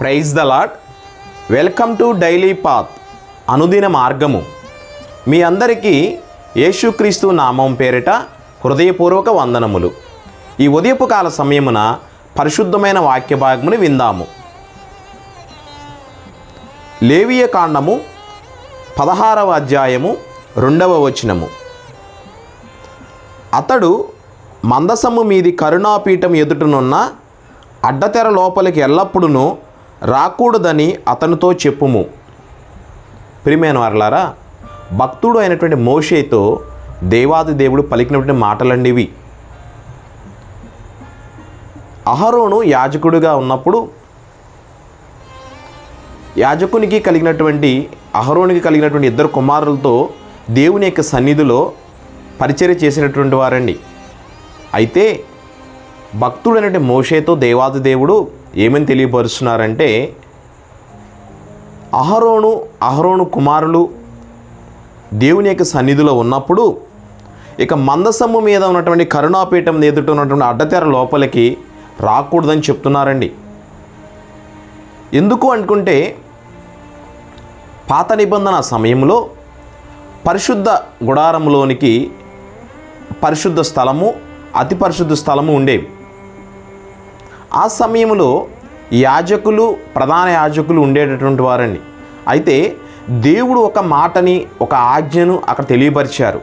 Praise the lord. Welcome to daily path, అనుదిన మార్గము. మీ అందరికీ యేసుక్రీస్తు నామం పేరిట హృదయపూర్వక వందనములు. ఈ ఉదయపు కాల సమయమున పరిశుద్ధమైన వాక్య భాగమును విందాము. లేవియ కాండము 16వ అధ్యాయము 2వ వచనము. అతడు మందసము మీది కరుణాపీఠం ఎదుటనున్న అడ్డతెర లోపలికి ఎల్లప్పుడూ రాకూడదని అతనితో చెప్పుము. ప్రియమైన వారలారా, భక్తుడు అయినటువంటి మోషేతో దేవాది దేవుడు పలికినటువంటి మాటలండివి. అహరోను యాజకుడిగా ఉన్నప్పుడు అహరోనికి కలిగినటువంటి ఇద్దరు కుమారులతో దేవుని యొక్క సన్నిధిలో పరిచర్య చేసినటువంటి వారండి. అయితే భక్తుడైనటువంటి మోషేతో దేవాది దేవుడు ఏమని తెలియపరుస్తున్నారంటే, అహరోను కుమారులు దేవుని యొక్క సన్నిధిలో ఉన్నప్పుడు ఇక మందసము మీద ఉన్నటువంటి కరుణాపీఠం ఎదుట ఉన్నటువంటి అడ్డతెర లోపలికి రాకూడదని చెప్తున్నారండి. ఎందుకు అనుకుంటే, పాత నిబంధన సమయంలో పరిశుద్ధ గుడారంలోనికి పరిశుద్ధ స్థలము, అతి పరిశుద్ధ స్థలము ఉండేవి. ఆ సమయంలో యాజకులు, ప్రధాన యాజకులు ఉండేటటువంటి వారండి. అయితే దేవుడు ఒక మాటని, ఒక ఆజ్ఞను అక్కడ తెలియపరిచారు.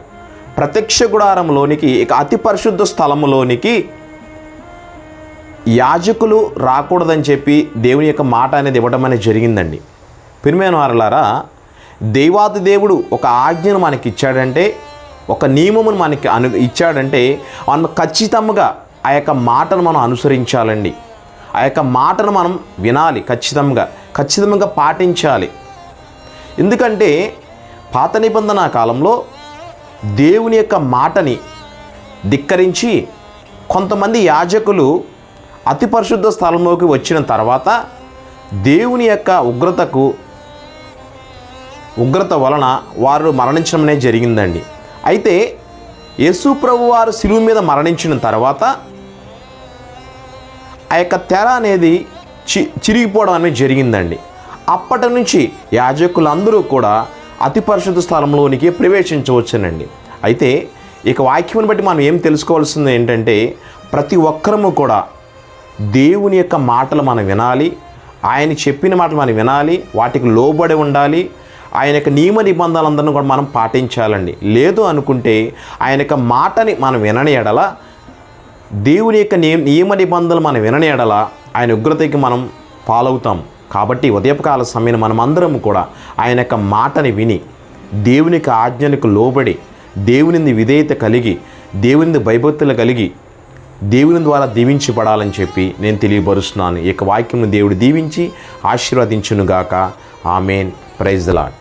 ప్రత్యక్ష గుడారంలోనికి, ఇక అతి పరిశుద్ధ స్థలములోనికి యాజకులు రాకూడదని చెప్పి దేవుని యొక్క మాట అనేది ఇవ్వడం అనేది జరిగిందండి. ప్రియమైన వారలారా, దేవాది దేవుడు ఒక ఆజ్ఞను మనకి ఇచ్చాడంటే, ఒక నియమమును మనకి ఇచ్చాడంటే మనం ఖచ్చితంగా ఆ యొక్క మాటను మనం అనుసరించాలండి. ఆ యొక్క మాటను మనం వినాలి, ఖచ్చితంగా పాటించాలి. ఎందుకంటే పాత నిబంధన కాలంలో దేవుని యొక్క మాటని ధిక్కరించి కొంతమంది యాజకులు అతి పరిశుద్ధ స్థలంలోకి వచ్చిన తర్వాత దేవుని యొక్క ఉగ్రత వలన వారు మరణించడం అనేది జరిగిందండి. అయితే యేసు ప్రభు వారు శిలువ మీద మరణించిన తర్వాత ఆ యొక్క తెర అనేది చిరిగిపోవడం అనేది జరిగిందండి. అప్పటి నుంచి యాజకులందరూ కూడా అతి పరిశుద్ధ స్థలంలోనికి ప్రవేశించవచ్చునండి. అయితే ఇక వాక్యం బట్టి మనం ఏం తెలుసుకోవాల్సింది ఏంటంటే, ప్రతి ఒక్కరము కూడా దేవుని యొక్క మాటలు మనం వినాలి, ఆయన చెప్పిన మాటలు మనం వినాలి, వాటికి లోబడి ఉండాలి. ఆయన యొక్క నియమ నిబంధనలందరినీ కూడా మనం పాటించాలండి. లేదు అనుకుంటే ఆయన యొక్క మాటని మనం వినని ఎడల, దేవుని యొక్క నియమ నిబంధనలు మనం వినని ఎడల ఆయన ఉగ్రతకి మనం పాలవుతాం. కాబట్టి ఉదయకాల సమయం మనం అందరం కూడా ఆయన యొక్క మాటని విని, దేవునికి ఆజ్ఞలకు లోబడి, దేవుని విధేయత కలిగి, దేవుని భయభక్తులు కలిగి, దేవుని ద్వారా దీవించబడాలని చెప్పి నేను తెలియపరుస్తున్నాను. ఈ యొక్క వాక్యమును దేవుడు దీవించి ఆశీర్వదించునుగాక. ఆమెన్. Praise the lord.